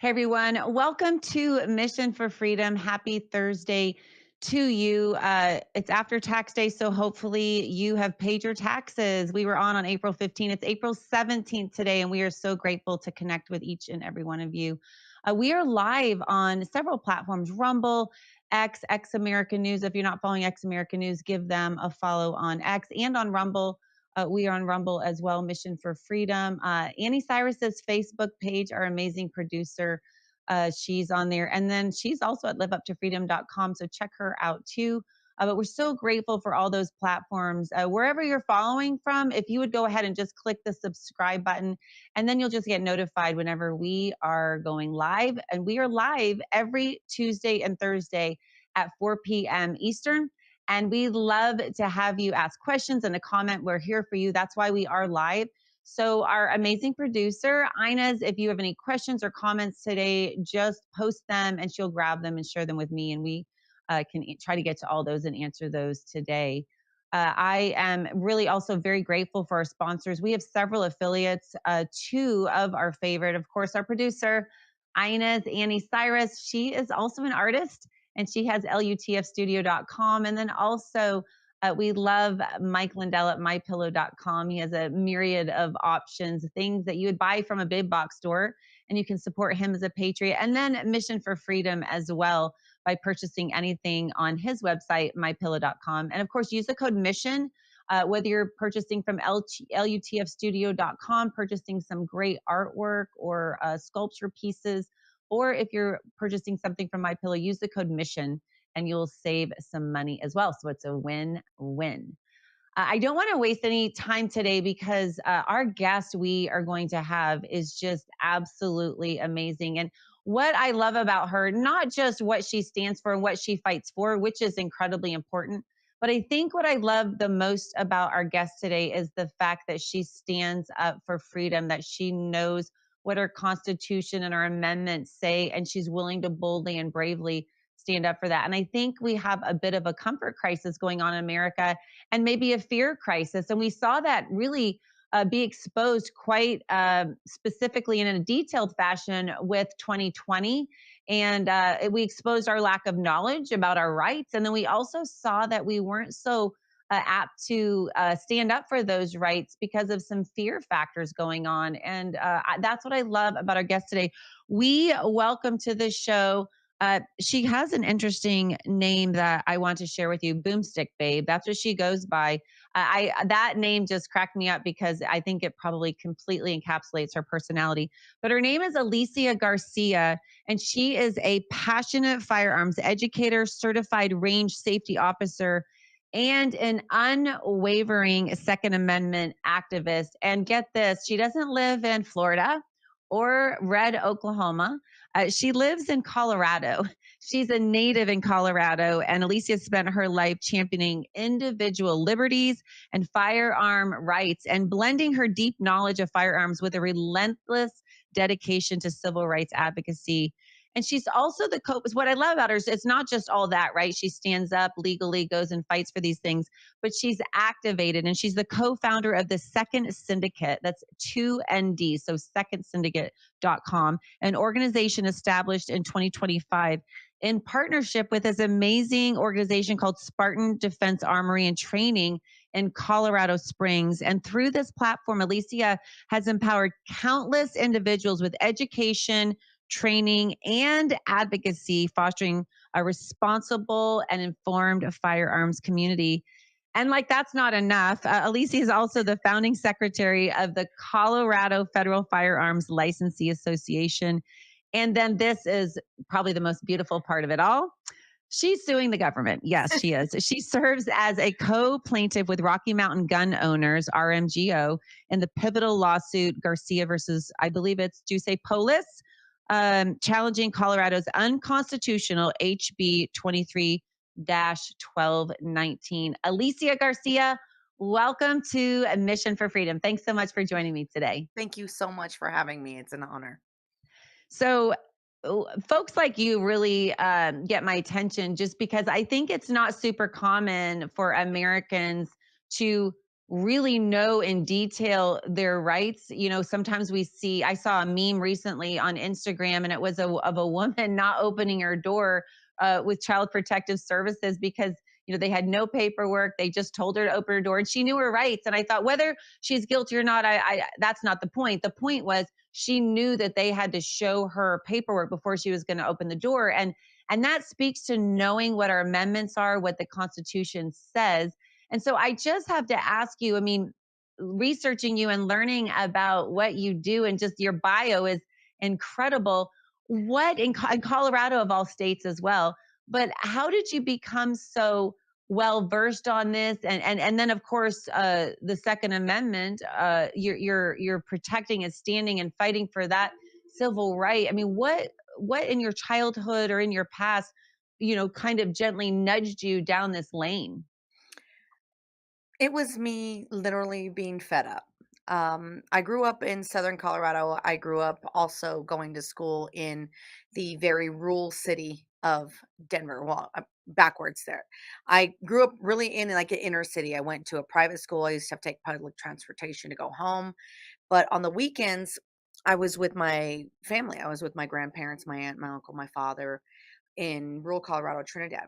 Hey everyone, welcome to Mission for Freedom. Happy Thursday to you. It's after tax day, so hopefully you have paid your taxes. We were on April 15th. It's April 17th today, and we are so grateful to connect with each and every one of you. We are live on several platforms: Rumble, X American News. If you're not following X American News, give them a follow on X and on Rumble. We are on Rumble as well, Mission for Freedom. Annie Cyrus's Facebook page, our amazing producer, she's on there. And then she's also at liveuptofreedom.com. So check her out too. But we're so grateful for all those platforms. Wherever you're following from, if you would go ahead and just click the subscribe button, and then you'll just get notified whenever we are going live. And we are live every Tuesday and Thursday at 4 p.m. Eastern. And we love to have you ask questions and a comment. We're here for you. That's why we are live. So, our amazing producer, Inez, if you have any questions or comments today, just post them and she'll grab them and share them with me. And we can try to get to all those and answer those today. I am really also very grateful for our sponsors. We have several affiliates, two of our favorite, of course, our producer, Inez Annie Cyrus. She is also an artist and she has lutfstudio.com. And then also, we love Mike Lindell at mypillow.com. He has a myriad of options, things that you would buy from a big box store, and you can support him as a patriot. And then Mission for Freedom as well by purchasing anything on his website, mypillow.com. And of course, use the code MISSION. Whether you're purchasing from lutfstudio.com, purchasing some great artwork or sculpture pieces, or if you're purchasing something from My Pillow, use the code MISSION and you'll save some money as well. So it's a win-win. I don't want to waste any time today because our guest we are going to have is just absolutely amazing. And what I love about her, not just what she stands for and what she fights for, which is incredibly important, but I think what I love the most about our guest today is the fact that she stands up for freedom, that she knows what our Constitution and our amendments say, and she's willing to boldly and bravely stand up for that. And I think we have a bit of a comfort crisis going on in America and maybe a fear crisis. And we saw that really be exposed quite specifically and in a detailed fashion with 2020. And we exposed our lack of knowledge about our rights. And then we also saw that we weren't so apt to stand up for those rights because of some fear factors going on. And that's what I love about our guest today. We welcome to the show. She has an interesting name that I want to share with you, Boomstick Babe. That's what she goes by. I that name just cracked me up because I think it probably completely encapsulates her personality. But her name is Alicia Garcia, and she is a passionate firearms educator, certified range safety officer, and an unwavering Second Amendment activist. And get this, she doesn't live in Florida or Red, Oklahoma. She lives in Colorado. She's a native in Colorado, and Alicia spent her life championing individual liberties and firearm rights and blending her deep knowledge of firearms with a relentless dedication to civil rights advocacy. And she's also the what I love about her is it's not just all that, right? She stands up legally, goes and fights for these things, but she's activated and she's the co-founder of the Second Syndicate. That's 2ND, so secondsyndicate.com, an organization established in 2025 in partnership with this amazing organization called Spartan Defense Armory and Training in Colorado Springs. And through this platform, Alicia has empowered countless individuals with education, training, and advocacy, fostering a responsible and informed firearms community. And like that's not enough. Alicia is also the founding secretary of the Colorado Federal Firearms Licensee Association. And then this is probably the most beautiful part of it all. She's suing the government. Yes, she is. She serves as a co-plaintiff with Rocky Mountain Gun Owners, RMGO, in the pivotal lawsuit Garcia versus, I believe it's Juice Polis, challenging Colorado's unconstitutional HB 23-1219. Alicia Garcia, welcome to Mission for Freedom. Thanks so much for joining me today. Thank you so much for having me. It's an honor. So, folks like you really get my attention just because I think it's not super common for Americans to really know in detail their rights. Sometimes I saw a meme recently on Instagram, and it was of a woman not opening her door with Child Protective Services because they had no paperwork. They just told her to open her door, and she knew her rights. And I thought, whether she's guilty or not, that's not the point. The point was she knew that they had to show her paperwork before she was going to open the door, and that speaks to knowing what our amendments are, what the Constitution says. And so I just have to ask you, I mean, researching you and learning about what you do and just your bio is incredible. What in Colorado, of all states as well, but how did you become so well versed on this? And then, of course, the Second Amendment, you're protecting and standing and fighting for that civil right. I mean, what in your childhood or in your past, kind of gently nudged you down this lane? It was me literally being fed up. I grew up in Southern Colorado. I grew up also going to school in the very rural city of Denver. Well, backwards there. I grew up really in like an inner city. I went to a private school. I used to have to take public transportation to go home. But on the weekends, I was with my family. I was with my grandparents, my aunt, my uncle, my father, in rural Colorado, Trinidad.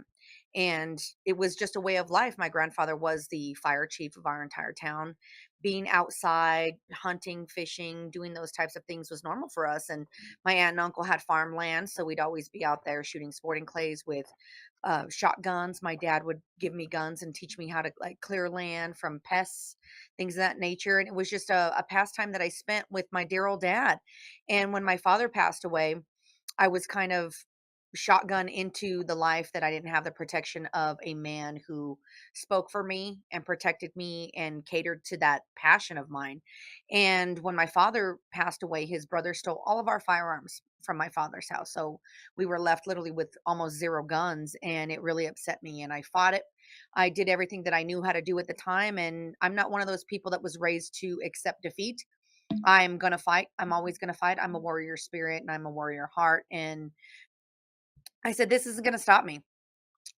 And it was just a way of life. My grandfather was the fire chief of our entire town. Being outside, hunting, fishing, doing those types of things was normal for us. And my aunt and uncle had farmland, so we'd always be out there shooting sporting clays with shotguns. My dad would give me guns and teach me how to like clear land from pests, things of that nature. And it was just a pastime that I spent with my dear old dad. And when my father passed away, I was kind of shotgun into the life that I didn't have the protection of a man who spoke for me and protected me and catered to that passion of mine. And when my father passed away, his brother stole all of our firearms from my father's house. So we were left literally with almost zero guns, and it really upset me. And I fought it. I did everything that I knew how to do at the time. And I'm not one of those people that was raised to accept defeat. I'm going to fight. I'm always going to fight. I'm a warrior spirit and I'm a warrior heart. And I said, this isn't going to stop me.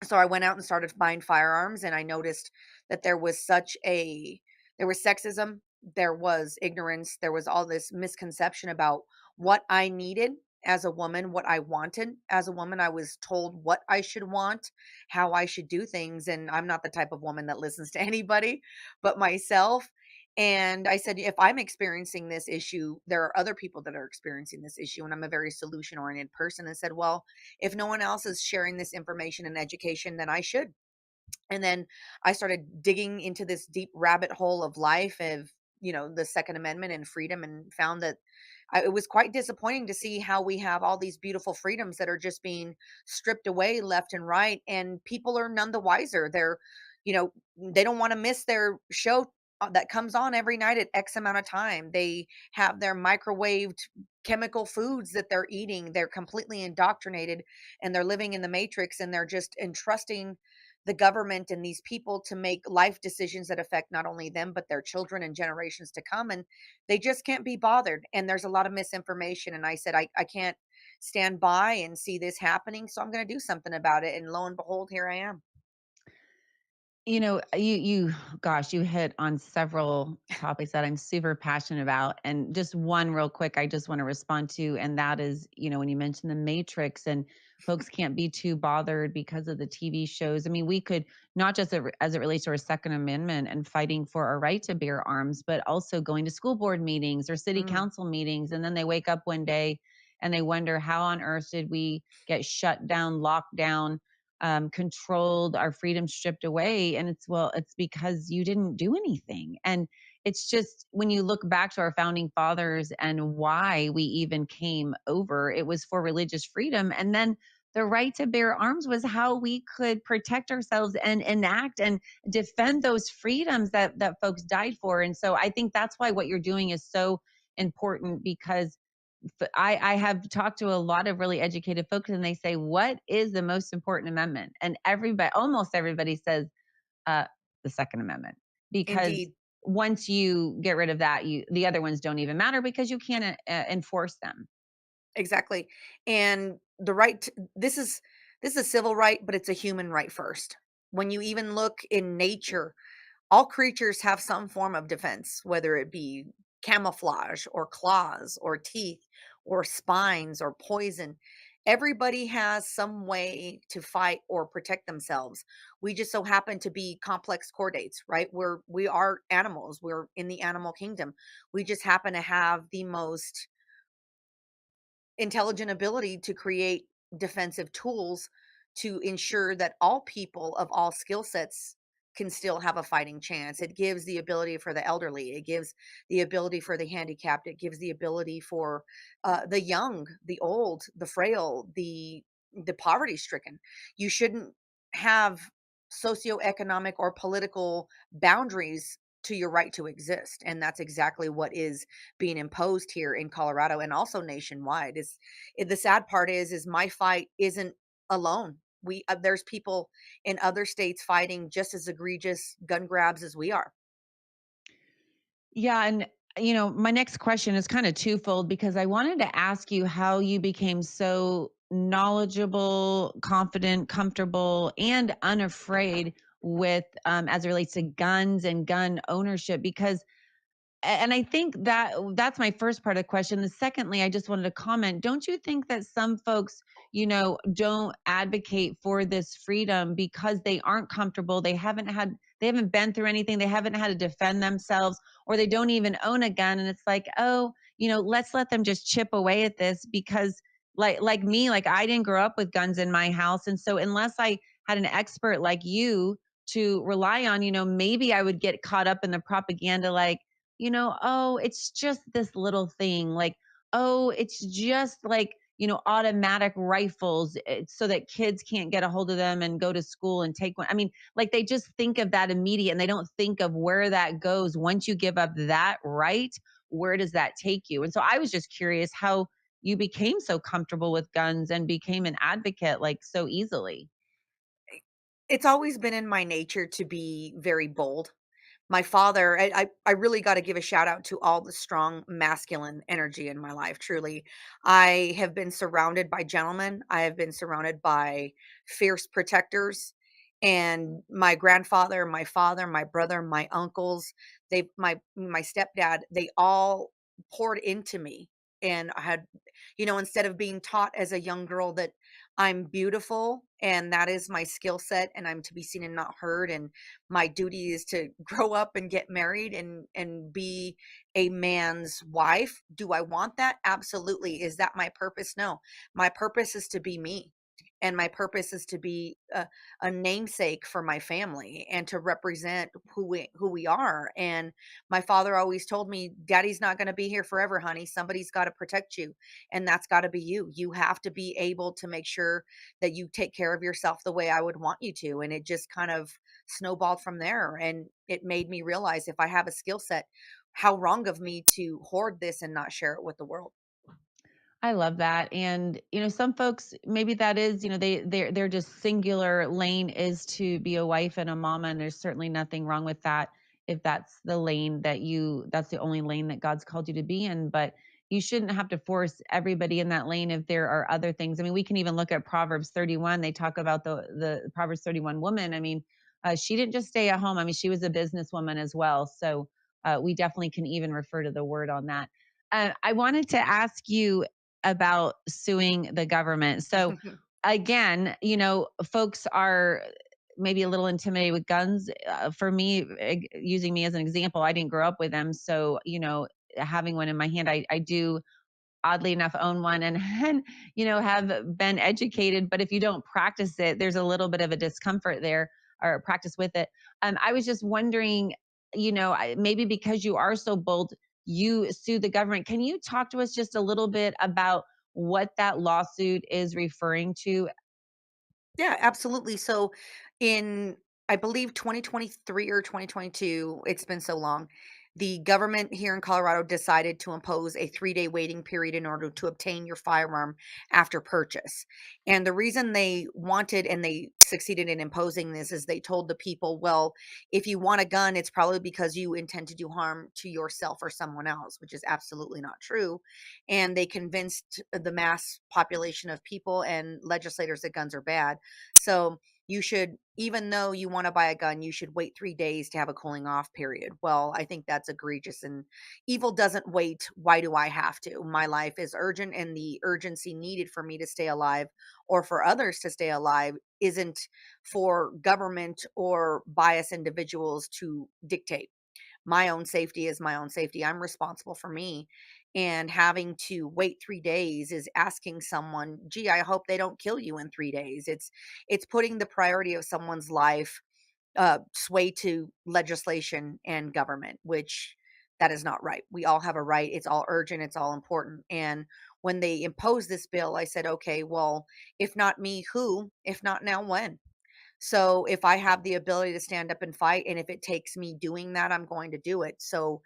So I went out and started buying firearms, and I noticed that there was sexism, there was ignorance, there was all this misconception about what I needed as a woman, what I wanted as a woman. I was told what I should want, how I should do things, and I'm not the type of woman that listens to anybody but myself. And I said, if I'm experiencing this issue, there are other people that are experiencing this issue. And I'm a very solution oriented person, and said, well, if no one else is sharing this information and education, then I should. And then I started digging into this deep rabbit hole of life of, the Second Amendment and freedom, and found that it was quite disappointing to see how we have all these beautiful freedoms that are just being stripped away left and right. And people are none the wiser. You know, they don't want to miss their show that comes on every night at X amount of time. They have their microwaved chemical foods that they're eating. They're completely indoctrinated, and they're living in the matrix, and they're just entrusting the government and these people to make life decisions that affect not only them but their children and generations to come. And they just can't be bothered, and there's a lot of misinformation. And I said, I can't stand by and see this happening, so I'm going to do something about it. And lo and behold, here I am. Gosh, you hit on several topics that I'm super passionate about. And just one real quick, I just want to respond to, and that is, when you mentioned the Matrix and folks can't be too bothered because of the TV shows. I mean, we could not just as it relates to our Second Amendment and fighting for our right to bear arms, but also going to school board meetings or city Mm, council meetings. And then they wake up one day and they wonder, how on earth did we get shut down, locked down, controlled, our freedom stripped away? And it's because you didn't do anything. And it's just, when you look back to our founding fathers and why we even came over, it was for religious freedom. And then the right to bear arms was how we could protect ourselves and enact and defend those freedoms that folks died for. And so I think that's why what you're doing is so important, because I have talked to a lot of really educated folks, and they say, what is the most important amendment? And almost everybody says, uh, the Second Amendment, because indeed. once you get rid of that, the other ones don't even matter because you can't enforce them. Exactly. And the right this is a civil right, but it's a human right first. When you even look in nature, all creatures have some form of defense, whether it be camouflage or claws or teeth or spines or poison. Everybody has some way to fight or protect themselves. We just so happen to be complex chordates, right? We are animals. We're in the animal kingdom. We just happen to have the most intelligent ability to create defensive tools to ensure that all people of all skill sets can still have a fighting chance. It gives the ability for the elderly, it gives the ability for the handicapped, it gives the ability for the young, the old, the frail, the poverty stricken. You shouldn't have socioeconomic or political boundaries to your right to exist, and that's exactly what is being imposed here in Colorado and also nationwide. The sad part is my fight isn't alone. There's people in other states fighting just as egregious gun grabs as we are. Yeah, and my next question is kind of twofold because I wanted to ask you how you became so knowledgeable, confident, comfortable, and unafraid with as it relates to guns and gun ownership because and I think that that's my first part of the question. The secondly, I just wanted to comment, don't you think that some folks, don't advocate for this freedom because they aren't comfortable, they haven't been through anything, they haven't had to defend themselves, or they don't even own a gun and it's like, "Oh, let's let them just chip away at this because like me, like I didn't grow up with guns in my house and so unless I had an expert like you to rely on, maybe I would get caught up in the propaganda like oh, it's just this little thing. Like, oh, it's just like, automatic rifles so that kids can't get a hold of them and go to school and take one. I mean, like they just think of that immediate and they don't think of where that goes. Once you give up that right, where does that take you? And so I was just curious how you became so comfortable with guns and became an advocate like so easily. It's always been in my nature to be very bold. My father, I really gotta give a shout out to all the strong masculine energy in my life, truly. I have been surrounded by gentlemen, I have been surrounded by fierce protectors, and my grandfather, my father, my brother, my uncles, my stepdad, they all poured into me, and I had instead of being taught as a young girl that I'm beautiful and that is my skill set and I'm to be seen and not heard, and my duty is to grow up and get married and be a man's wife. Do I want that? Absolutely. Is that my purpose? No. My purpose is to be me. And my purpose is to be a namesake for my family and to represent who we are. And my father always told me, "Daddy's not going to be here forever, honey. Somebody's got to protect you, and that's got to be you. You have to be able to make sure that you take care of yourself the way I would want you to." And it just kind of snowballed from there. And it made me realize if I have a skill set, how wrong of me to hoard this and not share it with the world. I love that. And some folks maybe that is, they're just singular lane is to be a wife and a mama and there's certainly nothing wrong with that if that's the lane that's the only lane that God's called you to be in, but you shouldn't have to force everybody in that lane if there are other things. I mean, we can even look at Proverbs 31. They talk about the Proverbs 31 woman. I mean, she didn't just stay at home. I mean, she was a businesswoman as well. So we definitely can even refer to the word on that. I wanted to ask you about suing the government. So again, folks are maybe a little intimidated with guns. For me, using me as an example, I didn't grow up with them. So, having one in my hand, I do oddly enough own one and, and have been educated, but if you don't practice it there's a little bit of a discomfort there or practice with it. I was just wondering, maybe because you are so bold you sue the government. Can you talk to us just a little bit about what that lawsuit is referring to? Yeah, absolutely. So in I believe 2023 or 2022, it's been so long. The government here in Colorado decided to impose a 3-day waiting period in order to obtain your firearm after purchase. And the reason they wanted and they succeeded in imposing this is they told the people, well, if you want a gun, it's probably because you intend to do harm to yourself or someone else, which is absolutely not true. And they convinced the mass population of people and legislators that guns are bad. So You should, even though you want to buy a gun, you should wait 3 days to have a cooling off period. Well, I think that's egregious, and evil doesn't wait. Why do I have to? My life is urgent, and the urgency needed for me to stay alive or for others to stay alive isn't for government or biased individuals to dictate. My own safety is my own safety. I'm responsible for me. And having to wait 3 days is asking someone, gee, I hope they don't kill you in 3 days. It's putting the priority of someone's life sway to legislation and government, which that is not right. We all have a right. It's all urgent, it's all important. And when they imposed this bill, I said, okay, well, if not me, who? If not now, when? So if I have the ability to stand up and fight, and if it takes me doing that, I'm going to do it. So,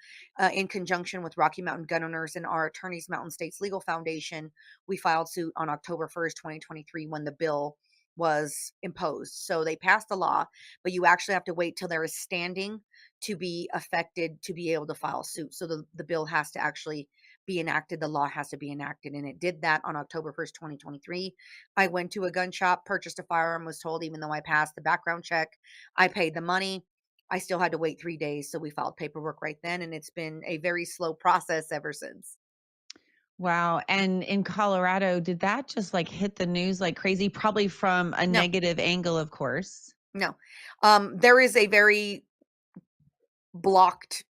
in conjunction with Rocky Mountain Gun Owners and our attorneys, Mountain States Legal Foundation, we filed suit on October 1st, 2023, when the bill was imposed. So they passed the law, but you actually have to wait till there is standing to be affected to be able to file suit. So the bill has to actually be enacted. The law has to be enacted. And it did that on October 1st, 2023. I went to a gun shop, purchased a firearm, was told even though I passed the background check, I paid the money. I still had to wait 3 days. So we filed paperwork right then. And it's been a very slow process ever since. Wow. And in Colorado, did that just like hit the news like crazy? Probably from a No, negative angle, of course. no. There is a very blocked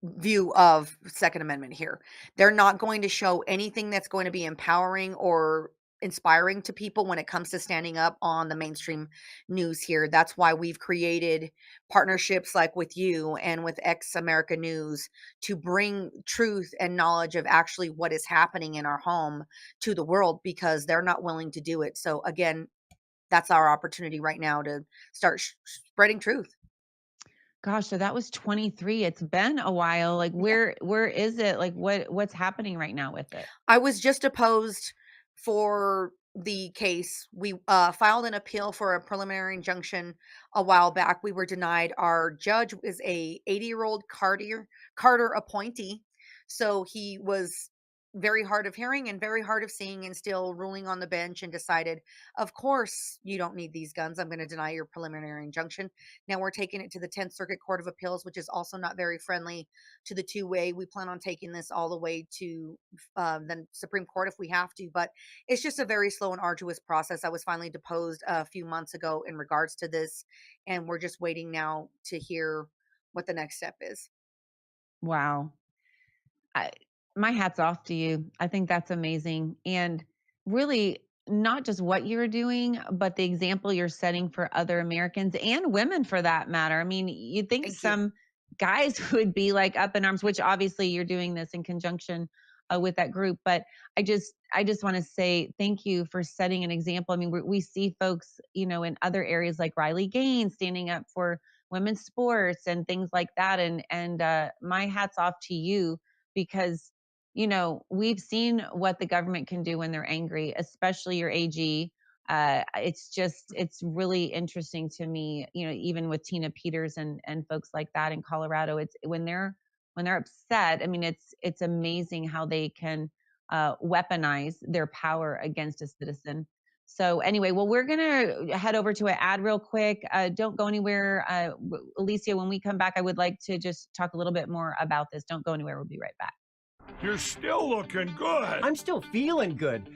view of Second Amendment here. They're not going to show anything that's going to be empowering or inspiring to people when it comes to standing up on the mainstream news here. That's why we've created partnerships like with you and with Ex America News to bring truth and knowledge of actually what is happening in our home to the world, because they're not willing to do it. So again, that's our opportunity right now to start spreading truth. Gosh, so that was 23. It's been a while. Like where is it? Like what's happening right now with it? I was just opposed for the case. We filed an appeal for a preliminary injunction a while back. We were denied. Our judge is a 80-year-old Carter appointee, so he was very hard of hearing and very hard of seeing, and still ruling on the bench, and decided, of course, you don't need these guns. I'm going to deny your preliminary injunction. Now we're taking it to the 10th Circuit Court of Appeals, which is also not very friendly to the two-way. We plan on taking this all the way to the Supreme Court if we have to, but it's just a very slow and arduous process. I was finally deposed a few months ago in regards to this, and we're just waiting now to hear what the next step is. Wow. I, my hat's off to you. I think that's amazing. And really, not just what you're doing, but the example you're setting for other Americans and women for that matter. I mean, you'd think Thank you. some guys would be like up in arms, which obviously you're doing this in conjunction with that group. But I just want to say thank you for setting an example. I mean, we see folks, in other areas like Riley Gaines standing up for women's sports and things like that. And my hat's off to you because we've seen what the government can do when they're angry, especially your AG. It's really interesting to me, even with Tina Peters and folks like that in Colorado. It's when they're upset. I mean, it's amazing how they can weaponize their power against a citizen. So anyway, well, we're gonna head over to an ad real quick. Don't go anywhere, Alicia. When we come back, I would like to just talk a little bit more about this. Don't go anywhere. We'll be right back. You're still looking good. I'm still feeling good.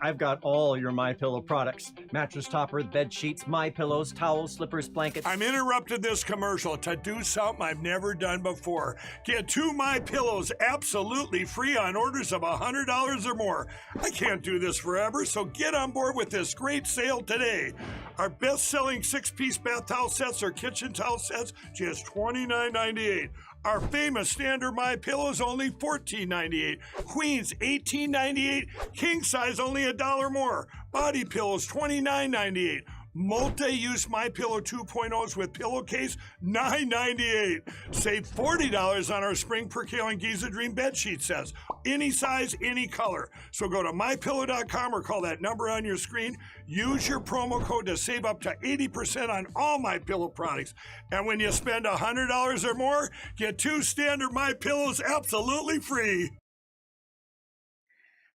I've got all your My Pillow products: mattress topper, bed sheets, My Pillows, towels, slippers, blankets. I'm interrupting this commercial to do something I've never done before. Get 2 My Pillows absolutely free on orders of $100 or more. I can't do this forever, so get on board with this great sale today. Our best-selling 6-piece bath towel sets or kitchen towel sets, just $29.98. Our famous standard My Pillows only $14.98. Queens $18.98. King size only $1 more. Body pillows $29.98. Multi-use My Pillow 2.0s with pillowcase $9.98. Save $40 on our Spring Percale and Giza Dream bed sheet sets. Any size, any color. So go to mypillow.com or call that number on your screen. Use your promo code to save up to 80% on all My Pillow products. And when you spend $100 or more, get 2 standard My Pillows absolutely free.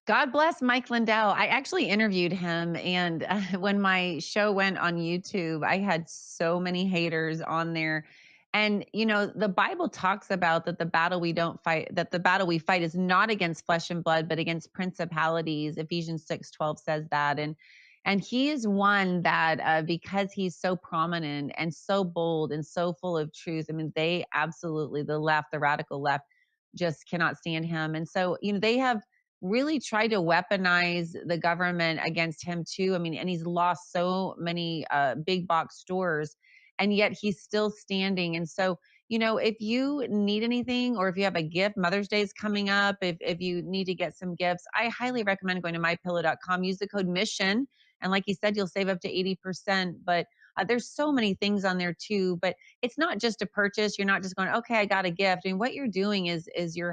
God bless Mike Lindell. I actually interviewed him, and when my show went on YouTube, I had so many haters on there. And the Bible talks about that the battle we don't fight, that the battle we fight is not against flesh and blood, but against principalities. Ephesians 6:12 says that, and he is one that because he's so prominent and so bold and so full of truth. I mean, they absolutely, the left, the radical left, just cannot stand him. And so they have really tried to weaponize the government against him too. I mean, and he's lost so many big box stores, and yet he's still standing. And so, if you need anything, or if you have a gift, Mother's Day is coming up. If you need to get some gifts, I highly recommend going to mypillow.com. Use the code mission, and like you said, you'll save up to 80%. But there's so many things on there too. But it's not just a purchase. You're not just going, okay, I got a gift. I mean, what you're doing is you're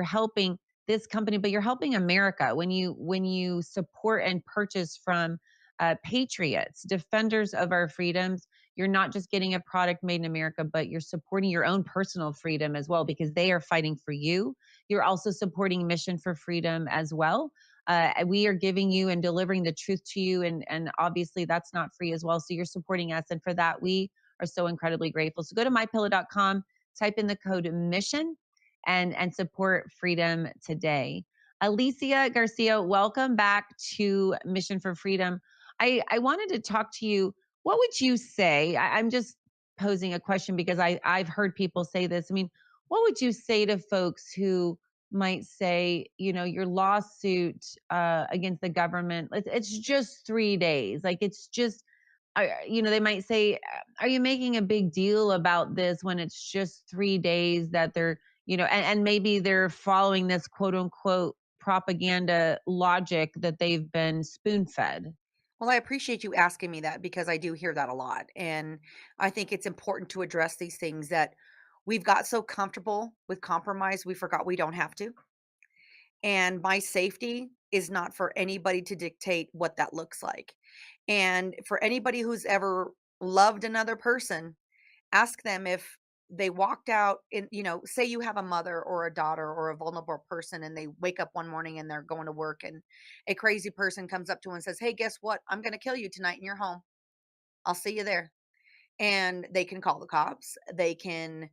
helping this company, but you're helping America when you support and purchase from patriots, defenders of our freedoms. You're not just getting a product made in America, but you're supporting your own personal freedom as well, because they are fighting for you. You're also supporting Mission for Freedom as well. We are giving you and delivering the truth to you, and obviously that's not free as well. So you're supporting us, and for that we are so incredibly grateful. So go to mypillow.com, type in the code mission, and support freedom today. Alicia Garcia, welcome back to Mission for Freedom. I wanted to talk to you. What would you say? I'm just posing a question because I've heard people say this. I mean, what would you say to folks who might say, your lawsuit against the government, it's just 3 days. Like, it's just, they might say, are you making a big deal about this when it's just 3 days that they're, and maybe they're following this quote unquote propaganda logic that they've been spoon fed? Well, I appreciate you asking me that because I do hear that a lot. And I think it's important to address these things that we've got so comfortable with compromise, we forgot we don't have to. And my safety is not for anybody to dictate what that looks like. And for anybody who's ever loved another person, ask them if they walked out in, say you have a mother or a daughter or a vulnerable person and they wake up one morning and they're going to work and a crazy person comes up to them and says, "Hey, guess what? I'm going to kill you tonight in your home. I'll see you there." And they can call the cops. They can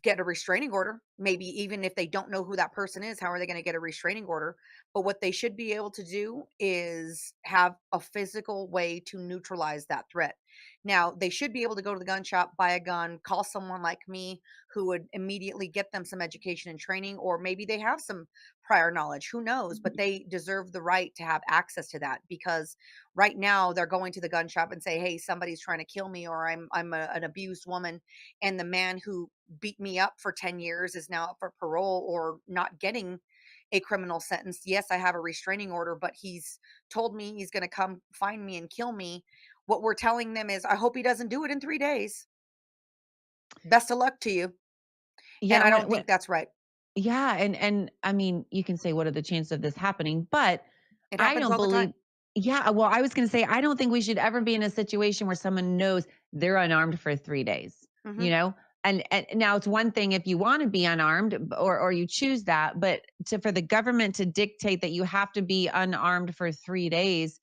get a restraining order. Maybe even if they don't know who that person is, how are they going to get a restraining order? But what they should be able to do is have a physical way to neutralize that threat. Now, they should be able to go to the gun shop, buy a gun, call someone like me who would immediately get them some education and training, or maybe they have some prior knowledge. Who knows? But they deserve the right to have access to that because right now they're going to the gun shop and say, "Hey, somebody's trying to kill me, or an abused woman," and the man who beat me up for 10 years is now up for parole or not getting a criminal sentence. Yes, I have a restraining order, but he's told me he's going to come find me and kill me. What we're telling them is, I hope he doesn't do it in 3 days. Best of luck to you. Yeah, And I and don't think that's right. yeah, and I mean, you can say, what are the chances of this happening? But It I happens don't all the believe. time. Yeah, well, I was going to say, I don't think we should ever be in a situation where someone knows they're unarmed for 3 days. You Hmm. know, and now it's one thing if you want to be unarmed, or you choose that, but for the government to dictate that you have to be unarmed for 3 days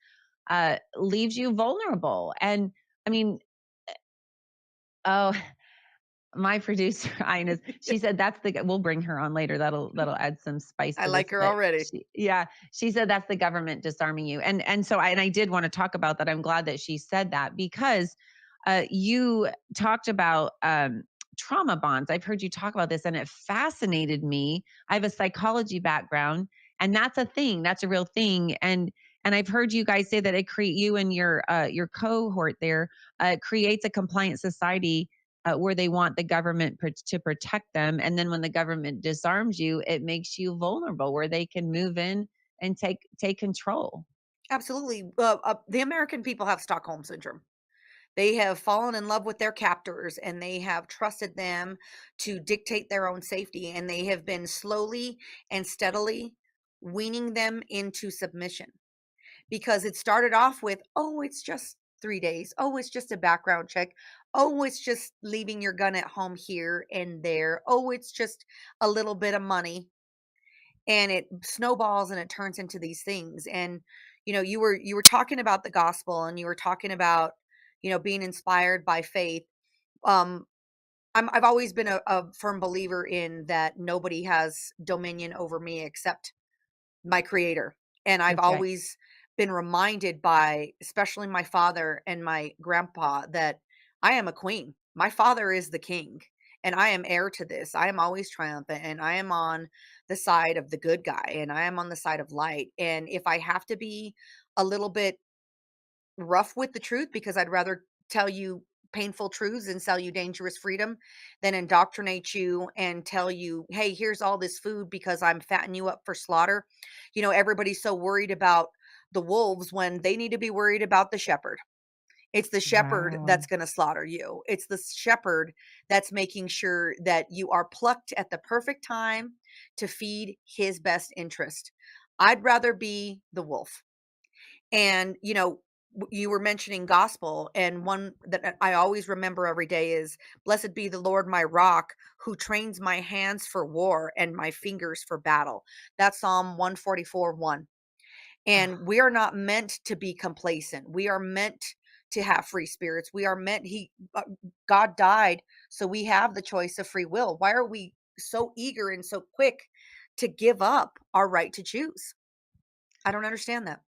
leaves you vulnerable. And I mean, oh, my producer, Ines, she said that's the we'll bring her on later. That'll add some spice I to like this. her But already. yeah, she said that's the government disarming you. And I did want to talk about that. I'm glad that she said that because you talked about trauma bonds. I've heard you talk about this, and it fascinated me. I have a psychology background, and that's a thing. That's a real thing. And I've heard you guys say that it create you and your cohort there creates a compliant society where they want the government to protect them. And then when the government disarms you, it makes you vulnerable where they can move in and take control. Absolutely. The American people have Stockholm syndrome. They have fallen in love with their captors and they have trusted them to dictate their own safety. And they have been slowly and steadily weaning them into submission because it started off with, "Oh, it's just 3 days. Oh, it's just a background check. Oh, it's just leaving your gun at home here and there. Oh, it's just a little bit of money." and it snowballs and it turns into these things. And you were talking about the gospel, and you were talking about being inspired by faith. um I've always been a firm believer in that nobody has dominion over me except my creator. And I've That's right. always been reminded by, especially my father and my grandpa, that I am a queen. My father is the king, and I am heir to this. I am always triumphant, and I am on the side of the good guy, and I am on the side of light. And if I have to be a little bit rough with the truth, because I'd rather tell you painful truths and sell you dangerous freedom than indoctrinate you and tell you, hey, here's all this food because I'm fattening you up for slaughter. Everybody's so worried about the wolves when they need to be worried about the shepherd. It's the shepherd Wow. that's going to slaughter you. It's the shepherd that's making sure that you are plucked at the perfect time to feed his best interest. I'd rather be the wolf. And, you were mentioning gospel, and one that I always remember every day is, "Blessed be the Lord my rock, who trains my hands for war and my fingers for battle." That's Psalm 144:1. And Ah, we are not meant to be complacent. We are meant to have free spirits. We are meant, God died, so we have the choice of free will. Why are we so eager and so quick to give up our right to choose? I don't understand that.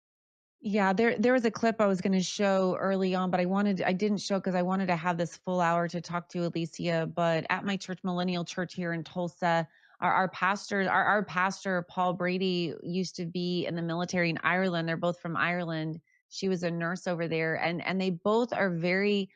yeah, there was a clip I was gonna show early on, but I didn't show because I wanted to have this full hour to talk to Alicia. But at my church, Millennial Church here in Tulsa, our pastor, Paul Brady, used to be in the military in Ireland. They're both from Ireland. She was a nurse over there, and they both are very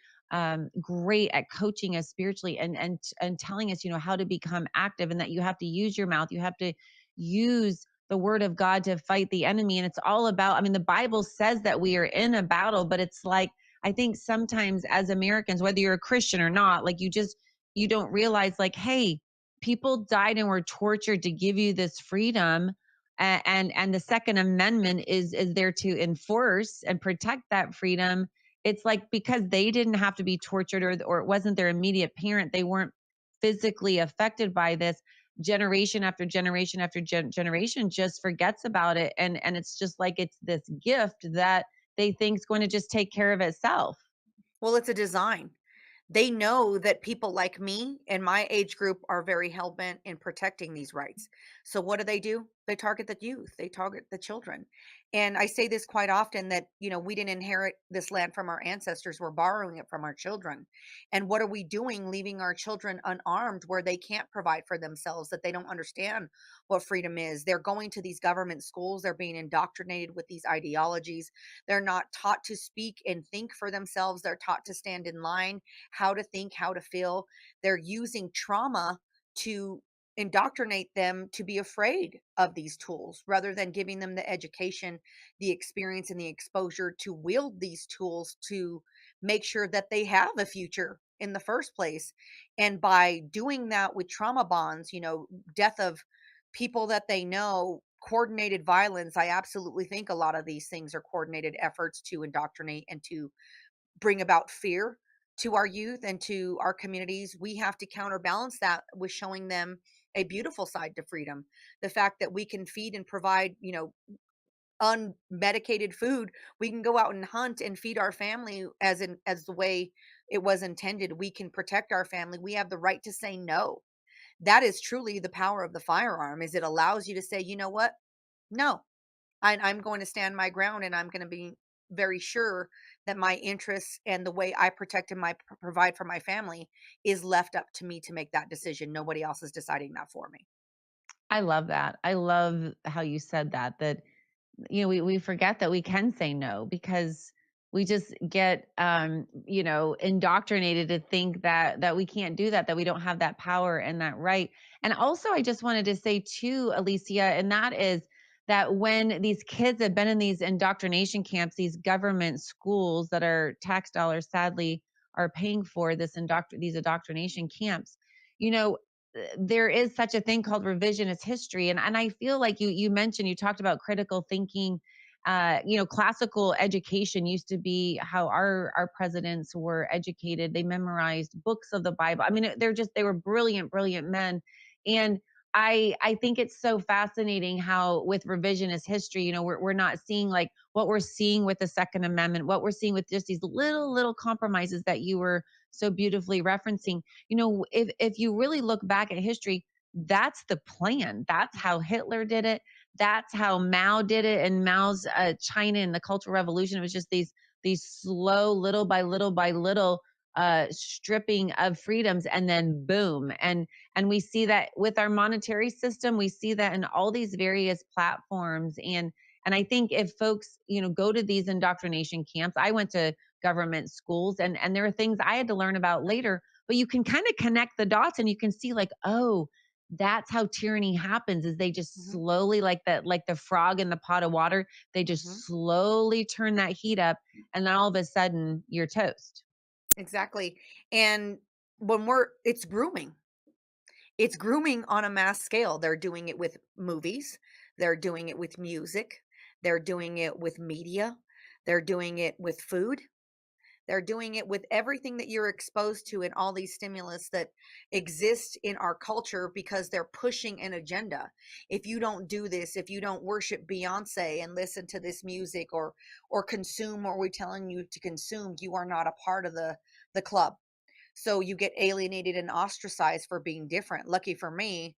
great at coaching us spiritually and telling us, how to become active, and that you have to use your mouth. You have to use the word of God to fight the enemy. And it's all about, I mean, the Bible says that we are in a battle, but it's like, I think sometimes as Americans, whether you're a Christian or not, like you don't realize, like, hey, people died and were tortured to give you this freedom. And the Second Amendment is there to enforce and protect that freedom. It's like, because they didn't have to be tortured, or it wasn't their immediate parent, they weren't physically affected by this. Generation after generation after generation just forgets about it, and it's just like it's this gift that they think is going to just take care of itself. Well, it's a design. They know that people like me and my age group are very hell bent in protecting these rights. So what do? They target the youth, they target the children. And I say this quite often, that, we didn't inherit this land from our ancestors, we're borrowing it from our children. And what are we doing, leaving our children unarmed where they can't provide for themselves, that they don't understand what freedom is? They're going to these government schools, they're being indoctrinated with these ideologies. They're not taught to speak and think for themselves, they're taught to stand in line, how to think, how to feel. They're using trauma to indoctrinate them to be afraid of these tools rather than giving them the education, the experience, and the exposure to wield these tools to make sure that they have a future in the first place. And by doing that with trauma bonds, death of people that they know, coordinated violence, I absolutely think a lot of these things are coordinated efforts to indoctrinate and to bring about fear to our youth and to our communities. We have to counterbalance that with showing them a beautiful side to freedom. The fact that we can feed and provide, unmedicated food. We can go out and hunt and feed our family as the way it was intended. We can protect our family. We have the right to say no. That is truly the power of the firearm, is it allows you to say, you know what? No, I'm going to stand my ground, and I'm going to be very sure that my interests and the way I protect and provide for my family is left up to me to make that decision. Nobody else is deciding that for me. I love that. I love how you said that, we forget that we can say no, because we just get indoctrinated to think that we can't do that we don't have that power and that right. And also, I just wanted to say too, Alicia, and that is that when these kids have been in these indoctrination camps, these government schools that are tax dollars sadly are paying for these indoctrination camps, you know there is such a thing called revisionist history. And I feel like you mentioned, you talked about critical thinking. Classical education used to be how our presidents were educated. They memorized books of the Bible. I mean, they were brilliant men. And I think it's so fascinating how with revisionist history, we're not seeing like what we're seeing with the Second Amendment, what we're seeing with just these little compromises that you were so beautifully referencing. If you really look back at history, that's the plan. That's how Hitler did it. That's how Mao did it, and Mao's China and the Cultural Revolution. It was just these slow, little by little stripping of freedoms, and then boom. And we see that with our monetary system, we see that in all these various platforms. And I think if folks, go to these indoctrination camps, I went to government schools, and there are things I had to learn about later, but you can kind of connect the dots and you can see like, oh, that's how tyranny happens, is they just Mhm. slowly, like the frog in the pot of water, they Mhm. just slowly turn that heat up, and then all of a sudden you're toast. Exactly. And it's grooming. It's grooming on a mass scale. They're doing it with movies, they're doing it with music, they're doing it with media, they're doing it with food, they're doing it with everything that you're exposed to and all these stimulus that exist in our culture because they're pushing an agenda. If you don't do this, if you don't worship Beyonce and listen to this music or consume what we're telling you to consume, you are not a part of the club. So you get alienated and ostracized for being different. Lucky for me,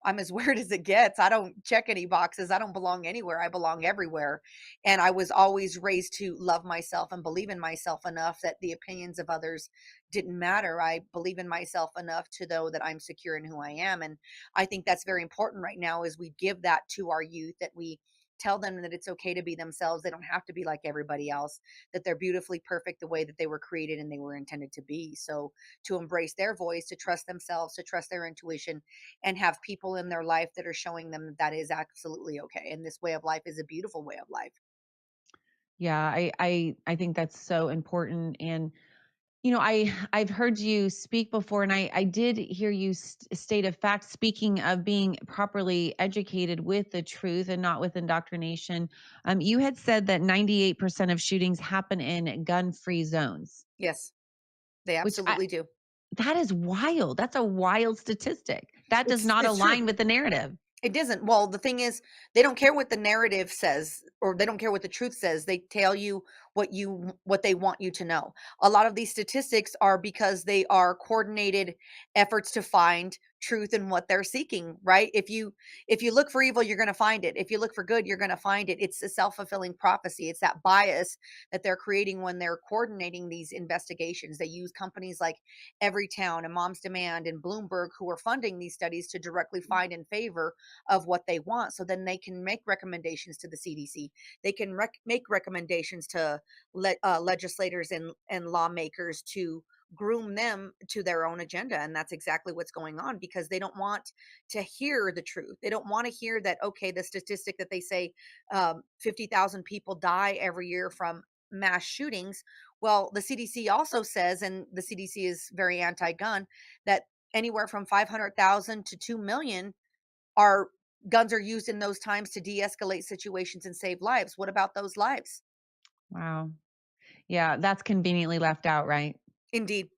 I'm as weird as it gets. I don't check any boxes. I don't belong anywhere. I belong everywhere. And I was always raised to love myself and believe in myself enough that the opinions of others didn't matter. I believe in myself enough to know that I'm secure in who I am. And I think that's very important right now is we give that to our youth, that we tell them that it's okay to be themselves. They don't have to be like everybody else, that they're beautifully perfect the way that they were created and they were intended to be. So to embrace their voice, to trust themselves, to trust their intuition, and have people in their life that are showing them that that is absolutely okay. And this way of life is a beautiful way of life. Yeah, I think that's so important. And I've heard you speak before, and I did hear you state a fact. Speaking of being properly educated with the truth and not with indoctrination, you had said that 98% of shootings happen in gun-free zones, Yes, they which absolutely do. that is wild. That's a wild statistic. That does not It's true. align with the narrative. It doesn't. Well, the thing is, they don't care what the narrative says, or they don't care what the truth says. They tell you what they want you to know. A lot of these statistics are because they are coordinated efforts to find truth in what they're seeking, right? If you look for evil, you're going to find it. If you look for good, you're going to find it. It's a self-fulfilling prophecy. It's that bias that they're creating when they're coordinating these investigations. They use companies like Everytown and Mom's Demand and Bloomberg who are funding these studies to directly find in favor of what they want. So then they can make recommendations to the CDC. They can make recommendations to legislators and lawmakers to groom them to their own agenda. And that's exactly what's going on because they don't want to hear the truth. They don't want to hear that, okay, the statistic that they say 50,000 people die every year from mass shootings. Well, the CDC also says, and the CDC is very anti gun, that anywhere from 500,000 to 2 million are guns are used in those times to de-escalate situations and save lives. What about those lives? Wow. Yeah, that's conveniently left out, right? Indeed.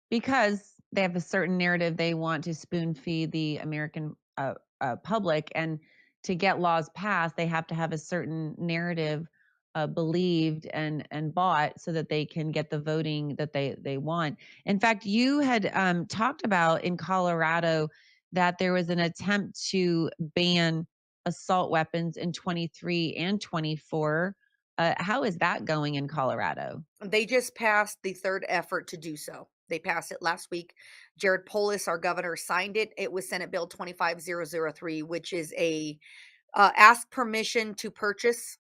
Because they have a certain narrative they want to spoon feed the American public, and to get laws passed, they have to have a certain narrative believed and bought so that they can get the voting that they want. In fact, you had talked about in Colorado that there was an attempt to ban assault weapons in 23 and 24. How is that going in Colorado? They just passed the third effort to do so. They passed it last week. Jared Polis, our governor, signed it. It was Senate Bill 25003, which is a ask permission to purchase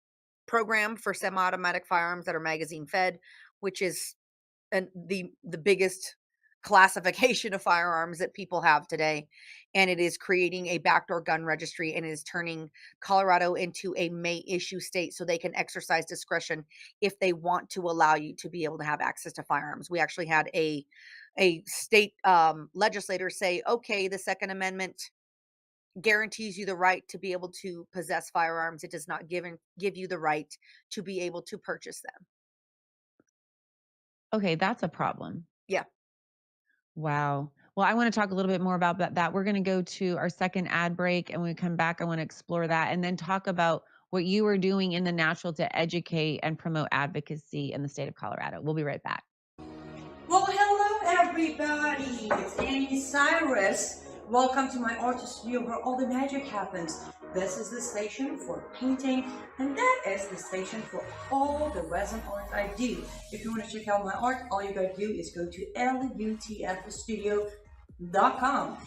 program for semi-automatic firearms that are magazine fed, which is the biggest classification of firearms that people have today, and it is creating a backdoor gun registry and is turning Colorado into a may issue state so they can exercise discretion if they want to allow you to be able to have access to firearms. We actually had a state legislator say, okay, the Second Amendment guarantees you the right to be able to possess firearms. It does not give you the right to be able to purchase them. Okay, that's a problem. Yeah. Wow. Well, I want to talk a little bit more about that. We're going to go to our second ad break. And when we come back, I want to explore that and then talk about what you are doing in the natural to educate and promote advocacy in the state of Colorado. We'll be right back. Well, hello everybody! It's Annie Cyrus. Welcome to my art studio where all the magic happens. This is the station for painting, and that is the station for all the resin art I do. If you want to check out my art, all you gotta do is go to lutfstudio.com.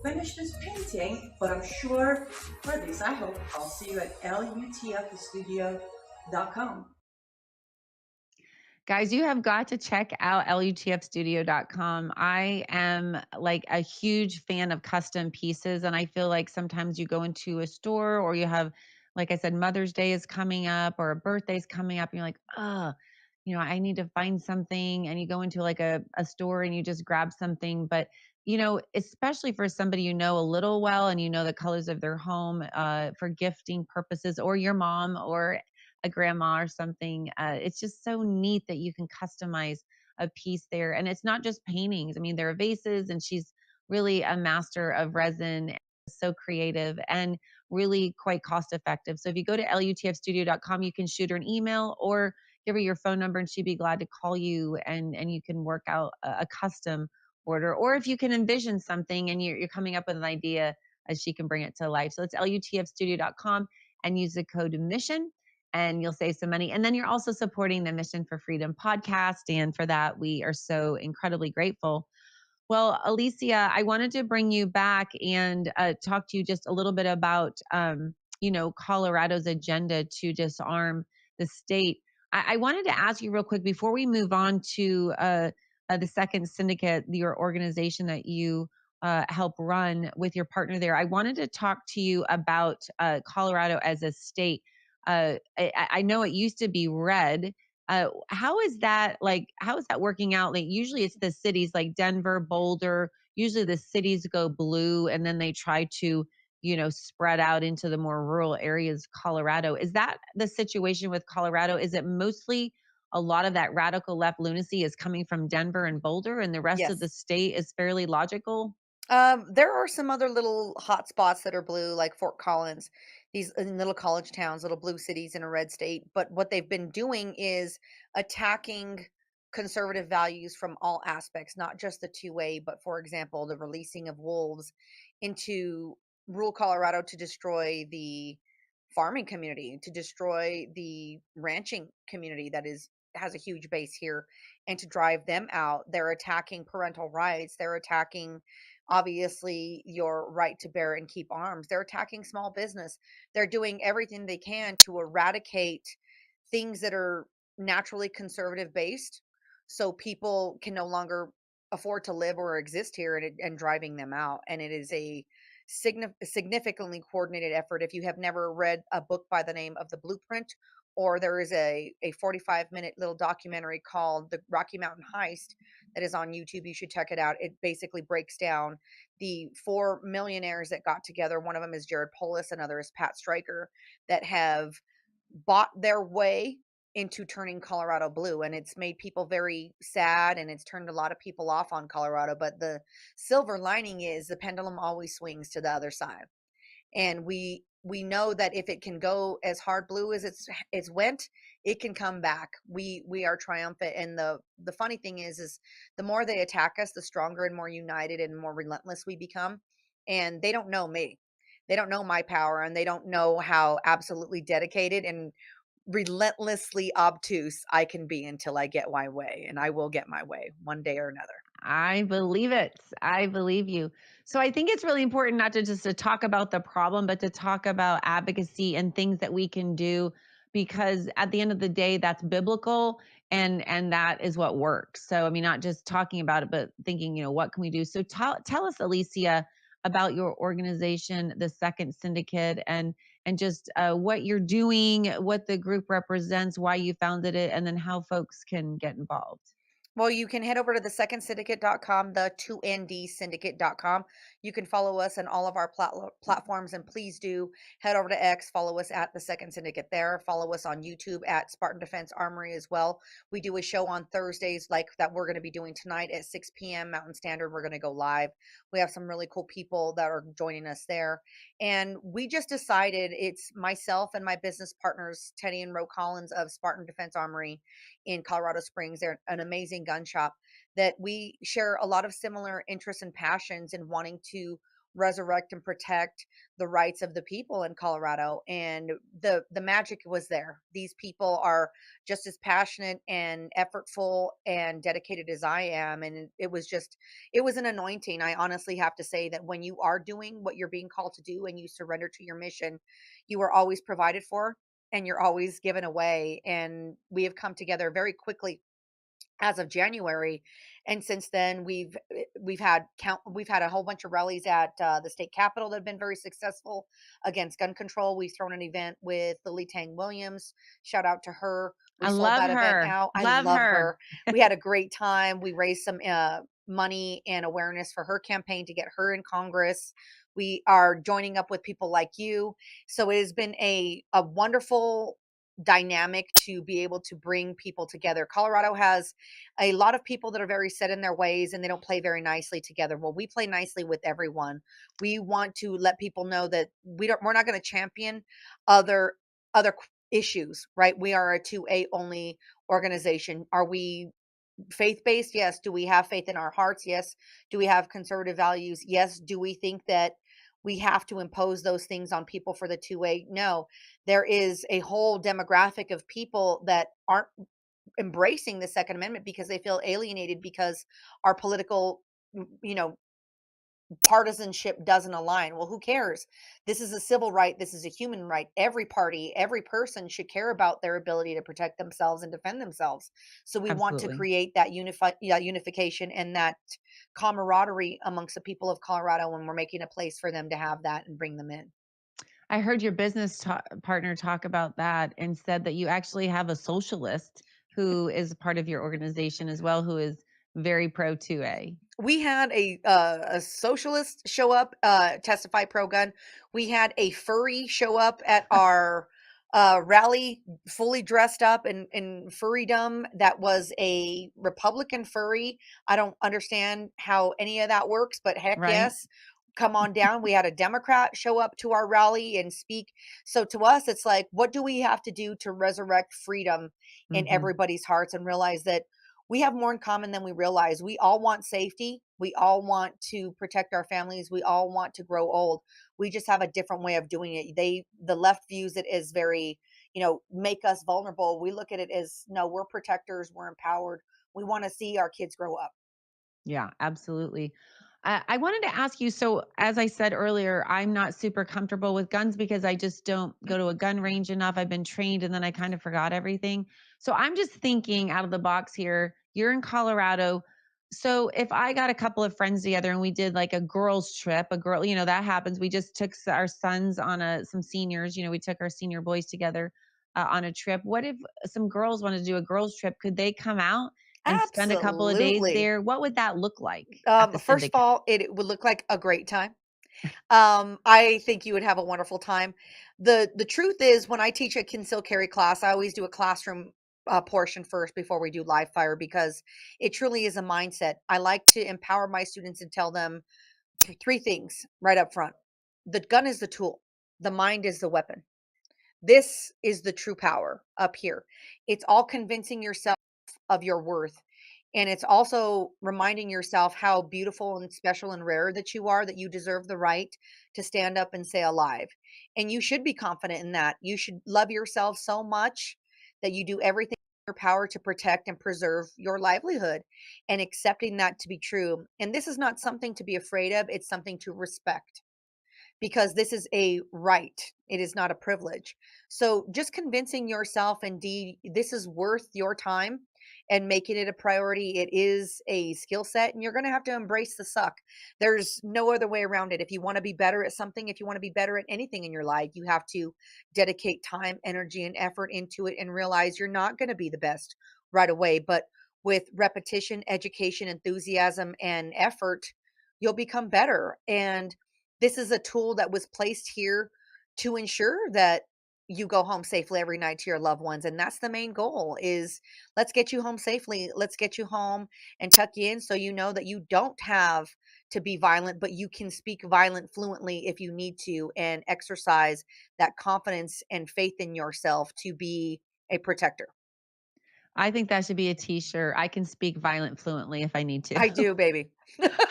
Finish this painting, but I'm sure, or at least I hope, I'll see you at lutfstudio.com. Guys, you have got to check out lutfstudio.com. I am like a huge fan of custom pieces, and I feel like sometimes you go into a store or you have, like I said, Mother's Day is coming up or a birthday's coming up, and you're like, oh, I need to find something. And you go into like a store and you just grab something. But, especially for somebody a little well and the colors of their home for gifting purposes, or your mom or a grandma or something. It's just so neat that you can customize a piece there. And it's not just paintings. I mean, there are vases, and she's really a master of resin, so creative and really quite cost effective. So if you go to lutfstudio.com, you can shoot her an email or give her your phone number, and she'd be glad to call you, and you can work out a custom order. Or if you can envision something and you're coming up with an idea, she can bring it to life. So it's lutfstudio.com and use the code MISSION and you'll save some money. And then you're also supporting the Mission for Freedom podcast. And for that, we are so incredibly grateful. Well, Alicia, I wanted to bring you back and talk to you just a little bit about, Colorado's agenda to disarm the state. I wanted to ask you real quick before we move on to the second syndicate, your organization that you help run with your partner there. I wanted to talk to you about Colorado as a state. I know it used to be red. How is that working out? Like usually it's the cities like Denver, Boulder. Usually the cities go blue and then they try to, spread out into the more rural areas of Colorado. Is that the situation with Colorado? Is it mostly a lot of that radical left lunacy is coming from Denver and Boulder, and the rest of the Yes. state is fairly logical? There are some other little hot spots that are blue, like Fort Collins, these in little college towns, little blue cities in a red state. But what they've been doing is attacking conservative values from all aspects, not just the two-way, but for example, the releasing of wolves into rural Colorado to destroy the farming community, to destroy the ranching community that has a huge base here, and to drive them out. They're attacking parental rights. They're attacking obviously your right to bear and keep arms. They're attacking small business. They're doing everything they can to eradicate things that are naturally conservative based so people can no longer afford to live or exist here, and driving them out. And it is a significantly coordinated effort. If you have never read a book by the name of The Blueprint, or there is a 45-minute little documentary called The Rocky Mountain Heist that is on YouTube, you should check it out. It basically breaks down the four millionaires that got together. One of them is Jared Polis, another is Pat Stryker, that have bought their way into turning Colorado blue. And it's made people very sad, and it's turned a lot of people off on Colorado. But the silver lining is the pendulum always swings to the other side. And we know that if it can go as hard blue as it's went, it can come back. We are triumphant. And the funny thing is the more they attack us, the stronger and more united and more relentless we become. And they don't know me. They don't know my power, and they don't know how absolutely dedicated and relentlessly obtuse I can be until I get my way. And I will get my way one day or another. I believe it. I believe you. So I think it's really important not to just to talk about the problem, but to talk about advocacy and things that we can do because at the end of the day, that's biblical, and that is what works. So I mean, not just talking about it, but thinking, what can we do? So tell us, Alicia, about your organization, the Second Syndicate, and just what you're doing, what the group represents, why you founded it, and then how folks can get involved. Well, you can head over to the the 2ndsyndicate.com. You can follow us on all of our platforms, and please do head over to X, follow us at the Second Syndicate there. Follow us on YouTube at Spartan Defense Armory as well. We do a show on Thursdays like that we're going to be doing tonight at 6 p.m. Mountain Standard. We're going to go live. We have some really cool people that are joining us there. And we just decided, it's myself and my business partners, Teddy and Ro Collins of Spartan Defense Armory in Colorado Springs. They're an amazing gun shop, that we share a lot of similar interests and passions in wanting to resurrect and protect the rights of the people in Colorado. And the magic was there. These people are just as passionate and effortful and dedicated as I am. And it was an anointing. I honestly have to say that when you are doing what you're being called to do and you surrender to your mission, you are always provided for and you're always given away. And we have come together very quickly as of January, and since then we've had a whole bunch of rallies at the state capitol that have been very successful against gun control. We've thrown an event with Lily Tang Williams. Shout out to her. We I sold love that event her. out. I Love love her. her. We had a great time. We raised some money and awareness for her campaign to get her in Congress. We are joining up with people like you. So it has been a wonderful dynamic to be able to bring people together. Colorado has a lot of people that are very set in their ways and they don't play very nicely together. Well, we play nicely with everyone. We want to let people know that we're not going to champion other other issues, right? We are a 2A only organization. Are we faith-based? Yes. Do we have faith in our hearts? Yes. Do we have conservative values? Yes. Do we think that we have to impose those things on people for the 2A? No. There is a whole demographic of people that aren't embracing the Second Amendment because they feel alienated because our political, you know, partisanship doesn't align. Well, who cares? This is a civil right. This is a human right. Every party, every person should care about their ability to protect themselves and defend themselves. So we want to Absolutely. create that unification and that camaraderie amongst the people of Colorado when we're making a place for them to have that and bring them in. I heard your business partner talk about that and said that you actually have a socialist who is part of your organization as well, who is very pro 2A. We had a socialist show up, testify pro gun. We had a furry show up at our rally, fully dressed up in furrydom. That was a Republican furry. I don't understand how any of that works, but heck Right? yes. Come on down. We had a Democrat show up to our rally and speak. So to us, it's like, what do we have to do to resurrect freedom in Hmm. everybody's hearts and realize that we have more in common than we realize. We all want safety. We all want to protect our families. We all want to grow old. We just have a different way of doing it. The left views it as very, make us vulnerable. We look at it as, no, we're protectors. We're empowered. We want to see our kids grow up. Yeah, absolutely. I wanted to ask you, so as I said earlier, I'm not super comfortable with guns because I just don't go to a gun range enough. I've been trained and then I kind of forgot everything. So I'm just thinking out of the box here. You're in Colorado. So if I got a couple of friends together and we did like a girls trip, that happens. We just took our sons on some seniors, we took our senior boys together on a trip. What if some girls want to do a girls trip? Could they come out and spend a couple of days Absolutely. there? What would that look like at the First of syndicate? all, it would look like a great time. I think you would have a wonderful time. The truth is, when I teach a concealed carry class, I always do a classroom portion first before we do live fire because it truly is a mindset. I like to empower my students and tell them three things right up front. The gun is the tool. The mind is the weapon. This is the true power up here. It's all convincing yourself of your worth. And it's also reminding yourself how beautiful and special and rare that you are, that you deserve the right to stand up and say alive. And you should be confident in that. You should love yourself so much that you do everything in your power to protect and preserve your livelihood and accepting that to be true. And this is not something to be afraid of, it's something to respect. because this is a right. It is not a privilege. So just convincing yourself, indeed, this is worth your time and making it a priority. It is a skill set, and you're going to have to embrace the suck. There's no other way around it. If you want to be better at something, if you want to be better at anything in your life, you have to dedicate time, energy, and effort into it and realize you're not going to be the best right away. But with repetition, education, enthusiasm, and effort, you'll become better. And this is a tool that was placed here to ensure that you go home safely every night to your loved ones. And that's the main goal is let's get you home safely. Let's get you home and tuck you in so you know that you don't have to be violent, but you can speak violent fluently if you need to and exercise that confidence and faith in yourself to be a protector. I think that should be a t-shirt. I can speak violent fluently if I need to. I do, baby.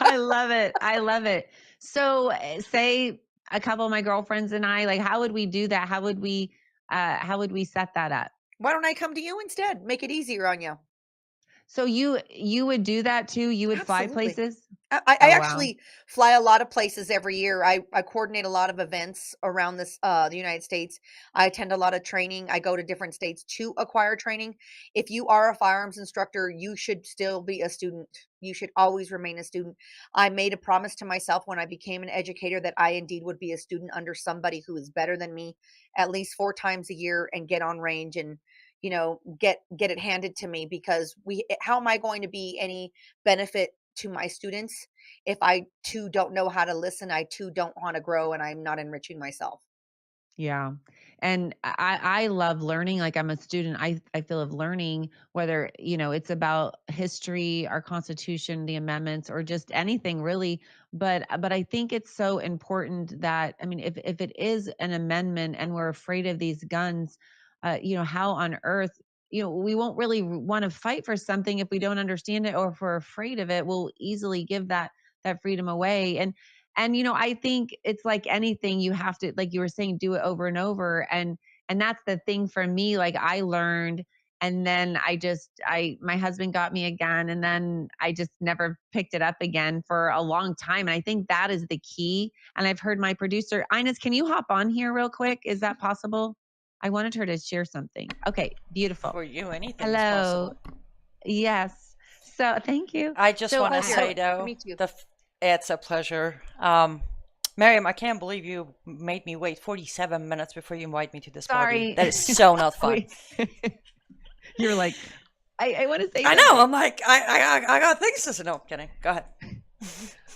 I love it. I love it. So say a couple of my girlfriends and I, like, how would we do that? How would we set that up? Why don't I come to you instead? Make it easier on you. So you would do that too? You would fly Absolutely. places? I Oh, wow. actually fly a lot of places every year. I coordinate a lot of events around the United States. I attend a lot of training. I go to different states to acquire training. If you are a firearms instructor, you should still be a student. You should always remain a student. I made a promise to myself when I became an educator that I indeed would be a student under somebody who is better than me at least 4 times a year and get on range and get it handed to me because how am I going to be any benefit to my students if I too don't know how to listen, I too don't want to grow, and I'm not enriching myself. Yeah. And I love learning. Like I'm a student, I feel of learning, whether, it's about history, our constitution, the amendments, or just anything really. But I think it's so important that, I mean, if it is an amendment and we're afraid of these guns, how on earth, we won't really want to fight for something if we don't understand it, or if we're afraid of it, we'll easily give that freedom away. And I think it's like anything, you have to, like you were saying, do it over and over. And that's the thing for me. Like I learned, and then my husband got me again, and then I just never picked it up again for a long time. And I think that is the key. And I've heard my producer, Ines, can you hop on here real quick? Is that possible? I wanted her to share something. Okay, beautiful. For you, anything is Hello. possible. Yes. So thank you. I just So want to Pleasure. say, To though, meet you. it's a pleasure. Miriam, I can't believe you made me wait 47 minutes before you invited me to this party. Sorry. That is so not fun. You're like, I want to say I know. something. I'm like, I got things to say. No, I'm kidding. Go ahead.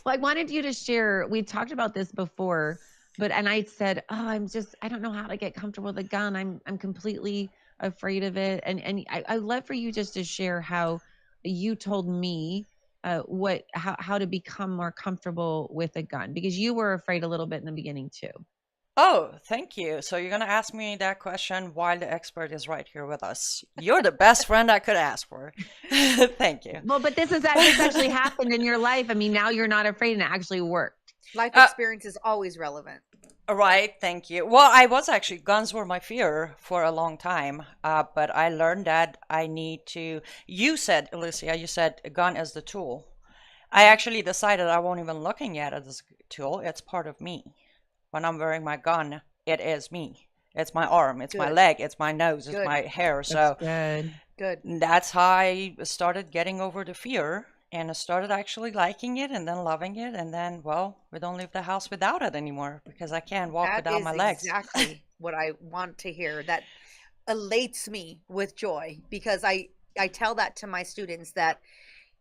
Well, I wanted you to share. We talked about this before, and I said, "Oh, I don't know how to get comfortable with a gun. I'm completely afraid of it." And I'd love for you just to share how you told me how to become more comfortable with a gun, because you were afraid a little bit in the beginning too. Oh, thank you. So you're going to ask me that question while the expert is right here with us. You're the best friend I could ask for. Thank you. Well, but this actually happened in your life. I mean, now you're not afraid, and it actually worked. Life experience is always relevant. Right, thank you. Well, guns were my fear for a long time, but I learned that I need to, Alicia, you said a gun is the tool. I actually decided I won't even looking at it as a tool. It's part of me. When I'm wearing my gun, it is me. It's my arm, it's my Good. leg, it's my nose, it's Good. my hair. So Good. Good. that's how I started getting over the fear. And I started actually liking it and then loving it. And then, well, we don't leave the house without it anymore because I can't walk That without is my legs. exactly what I want to hear. That elates me with joy because I tell that to my students that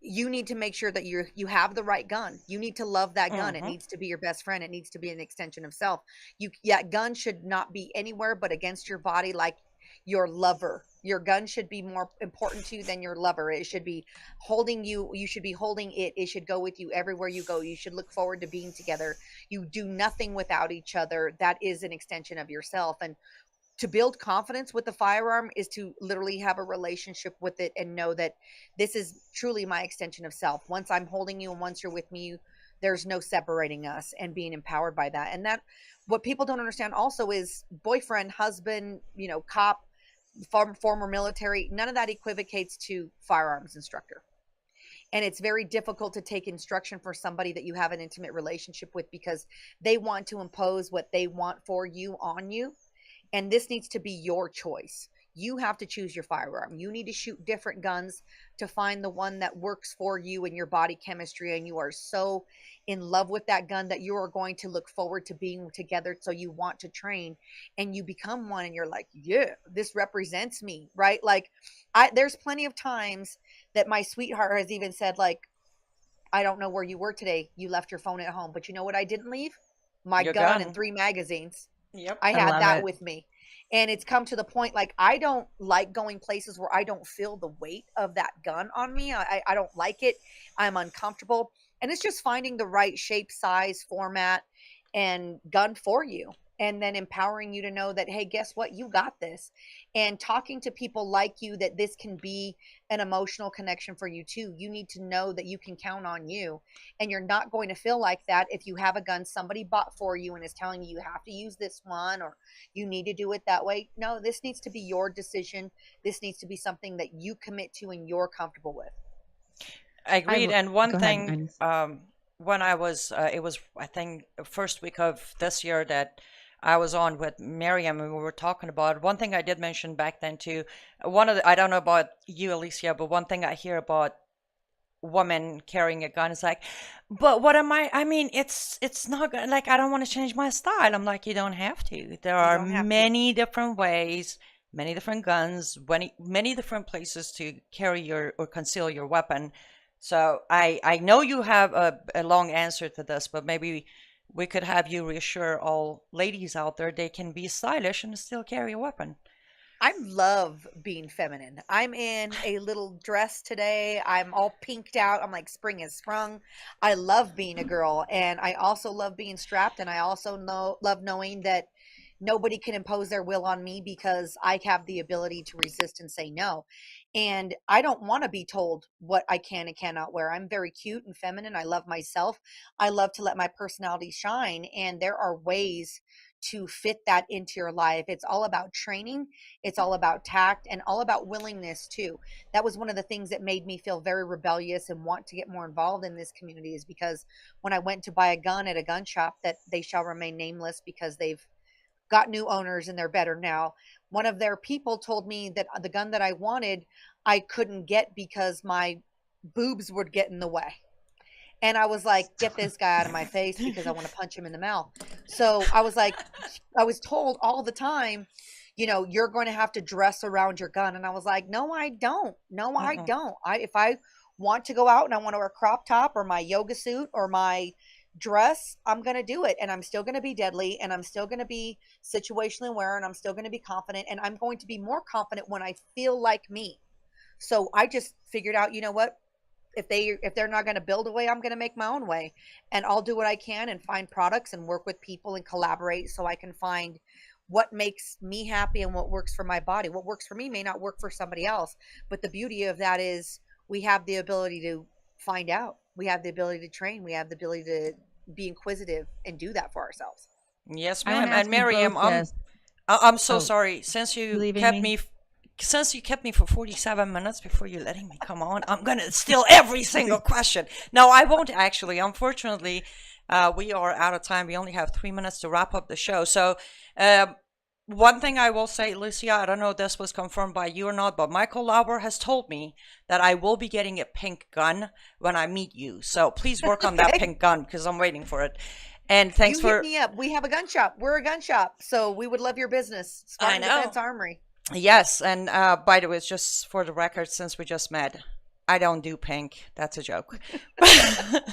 you need to make sure that you have the right gun. You need to love that gun. It Mhm. needs to be your best friend. It needs to be an extension of self. Gun should not be anywhere but against your body, like your lover. Your gun should be more important to you than your lover. It should be holding you. You should be holding it. It should go with you everywhere you go. You should look forward to being together. You do nothing without each other. That is an extension of yourself. And to build confidence with the firearm is to literally have a relationship with it and know that this is truly my extension of self. Once I'm holding you and once you're with me, there's no separating us, and being empowered by that. And that, what people don't understand also is boyfriend, husband, cop, former military, none of that equivocates to firearms instructor. And it's very difficult to take instruction for somebody that you have an intimate relationship with, because they want to impose what they want for you on you. And this needs to be your choice. You have to choose your firearm. You need to shoot different guns to find the one that works for you and your body chemistry. And you are so in love with that gun that you are going to look forward to being together. So you want to train, and you become one, and you're like, yeah, this represents me, right? Like, there's plenty of times that my sweetheart has even said, like, I don't know where you were today. You left your phone at home, but you know what I didn't leave? My Your gun and gun. 3 magazines. Yep. I I had love that it. with me. And it's come to the point, like, I don't like going places where I don't feel the weight of that gun on me. I don't like it. I'm uncomfortable. And it's just finding the right shape, size, format, and gun for you. And then empowering you to know that, hey, guess what? You got this. And talking to people like you, that this can be an emotional connection for you too. You need to know that you can count on you. And you're not going to feel like that if you have a gun somebody bought for you and is telling you have to use this one, or you need to do it that way. No, this needs to be your decision. This needs to be something that you commit to and you're comfortable with. Agreed. And one Go ahead, thing, Ines. when I was, it was, I think, first week of this year that I was on with Miriam and we were talking about one thing I did mention back then too. I don't know about you, Alicia, but one thing I hear about women carrying a gun is like, but what am I mean, it's not gonna, like, I don't want to change my style. I'm like, you don't have to. There You are don't have to. many different ways, many different guns, many different places to carry your or conceal your weapon. So I know you have a long answer to this, but maybe we could have you reassure all ladies out there they can be stylish and still carry a weapon. I love being feminine. I'm in a little dress today. I'm all pinked out. I'm like, spring has sprung. I love being a girl, and I also love being strapped, and I also love knowing that nobody can impose their will on me, because I have the ability to resist and say no. And I don't want to be told what I can and cannot wear. I'm very cute and feminine. I love myself. I love to let my personality shine, and there are ways to fit that into your life. It's all about training, it's all about tact, and all about willingness too. That was one of the things that made me feel very rebellious and want to get more involved in this community, is because when I went to buy a gun at a gun shop that they shall remain nameless because they've got new owners and they're better now, one of their people told me that the gun that I wanted I couldn't get because my boobs would get in the way. And I was like, get this guy out of my face, because I want to punch him in the mouth. So I was like, I was told all the time, you're going to have to dress around your gun. And I was like, no, I don't. No, I Mm-mm. don't. If I want to go out and I want to wear a crop top or my yoga suit or my dress, I'm going to do it. And I'm still going to be deadly, and I'm still going to be situationally aware, and I'm still going to be confident. And I'm going to be more confident when I feel like me. So I just figured out, you know what? If they're not going to build a way, I'm going to make my own way, and I'll do what I can and find products and work with people and collaborate so I can find what makes me happy and what works for my body. What works for me may not work for somebody else, but the beauty of that is we have the ability to find out. We have the ability to train. We have the ability to be inquisitive and do that for ourselves. Yes, I want ma'am. to And ask you both Miriam, this. I'm so Oh, sorry. you leaving me? Since you kept me for 47 minutes before you letting me come on, I'm gonna steal every single question. No, I won't actually. Unfortunately, we are out of time. We only have 3 minutes to wrap up the show. So, one thing I will say, Lucia, I don't know if this was confirmed by you or not, but Michael Lauber has told me that I will be getting a pink gun when I meet you. So please work on that Okay. pink gun because I'm waiting for it. And thanks You hit for, me up. We have a gun shop. We're a gun shop. So we would love your business. I Spartan know. Defense Armory. Yes, and by the way, it's just for the record, since we just met, I don't do pink. That's a joke. But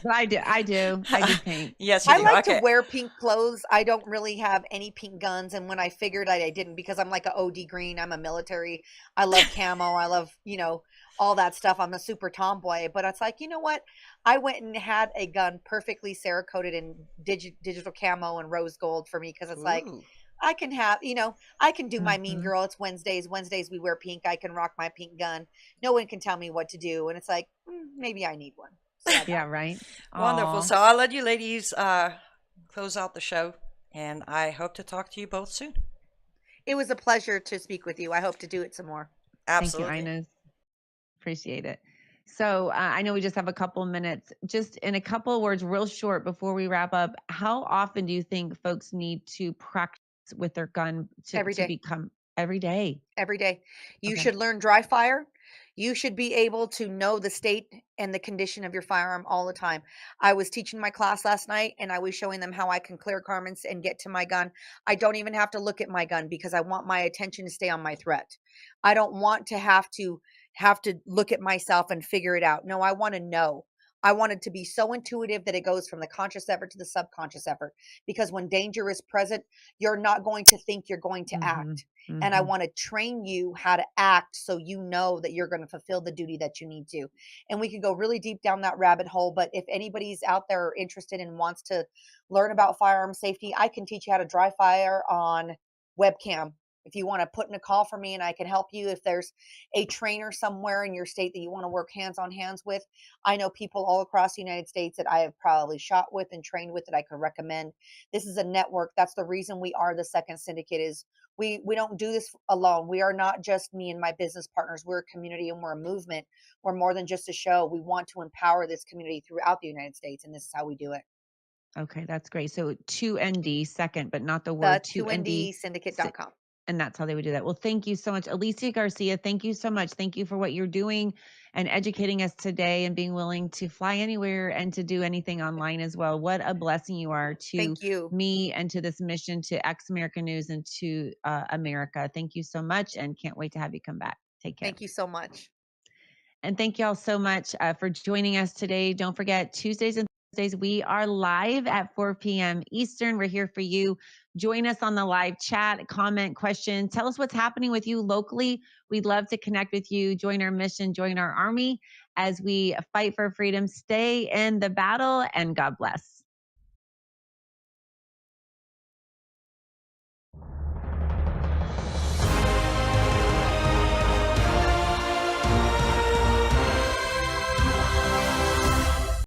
I do. I do. I do pink. Yes, you I do. like to Okay. wear pink clothes. I don't really have any pink guns. And when I figured I didn't, because I'm like a OD green, I'm a military. I love camo. I love, all that stuff. I'm a super tomboy. But it's like, you know what? I went and had a gun perfectly Cerakoted in digital camo and rose gold for me, because it's like, Ooh. I can have, I can do my mean Hmm. girl. It's Wednesdays. Wednesdays we wear pink. I can rock my pink gun. No one can tell me what to do. And it's like, maybe I need one. So I Yeah, got one. right. Wonderful. Aw. So I'll let you ladies close out the show, and I hope to talk to you both soon. It was a pleasure to speak with you. I hope to do it some more. Thank you, Absolutely. Ines. Appreciate it. So I know we just have a couple minutes. Just in a couple of words, real short before we wrap up, how often do you think folks need to practice with their gun Every to day. become every day? Every day. You Okay. should learn dry fire. You should be able to know the state and the condition of your firearm all the time. I was teaching my class last night and I was showing them how I can clear garments and get to my gun. I don't even have to look at my gun because I want my attention to stay on my threat. I don't want to have to look at myself and figure it out. No, I want to know. I want it to be so intuitive that it goes from the conscious effort to the subconscious effort because when danger is present, you're not going to think, you're going to Mm-hmm. act, and I Mm-hmm. want to train you how to act so you know that you're going to fulfill the duty that you need to. And we can go really deep down that rabbit hole, but if anybody's out there interested and wants to learn about firearm safety, I can teach you how to dry fire on webcam. If you want to put in a call for me and I can help you, if there's a trainer somewhere in your state that you want to work hands on hands with, I know people all across the United States that I have probably shot with and trained with that I could recommend. This is a network. That's the reason we are the Second Syndicate. Is we don't do this alone. We are not just me and my business partners. We're a community and we're a movement. We're more than just a show. We want to empower this community throughout the United States, and this is how we do it. Okay, that's great. So 2ND second, but not the word The 2ND. 2ndsyndicate.com. And that's how they would do that. Well, thank you so much, Alicia Garcia. Thank you so much. Thank you for what you're doing and educating us today and being willing to fly anywhere and to do anything online as well. What a blessing you are to Thank you. me and to this mission, to Ex American News and to America. Thank you so much and can't wait to have you come back. Take care. Thank you so much. And thank you all so much for joining us today. Don't forget, Tuesdays and Thursdays, we are live at 4 p.m. Eastern. We're here for you. Join us on the live chat, comment, question. Tell us what's happening with you locally. We'd love to connect with you. Join our mission, join our army as we fight for freedom. Stay in the battle, and God bless.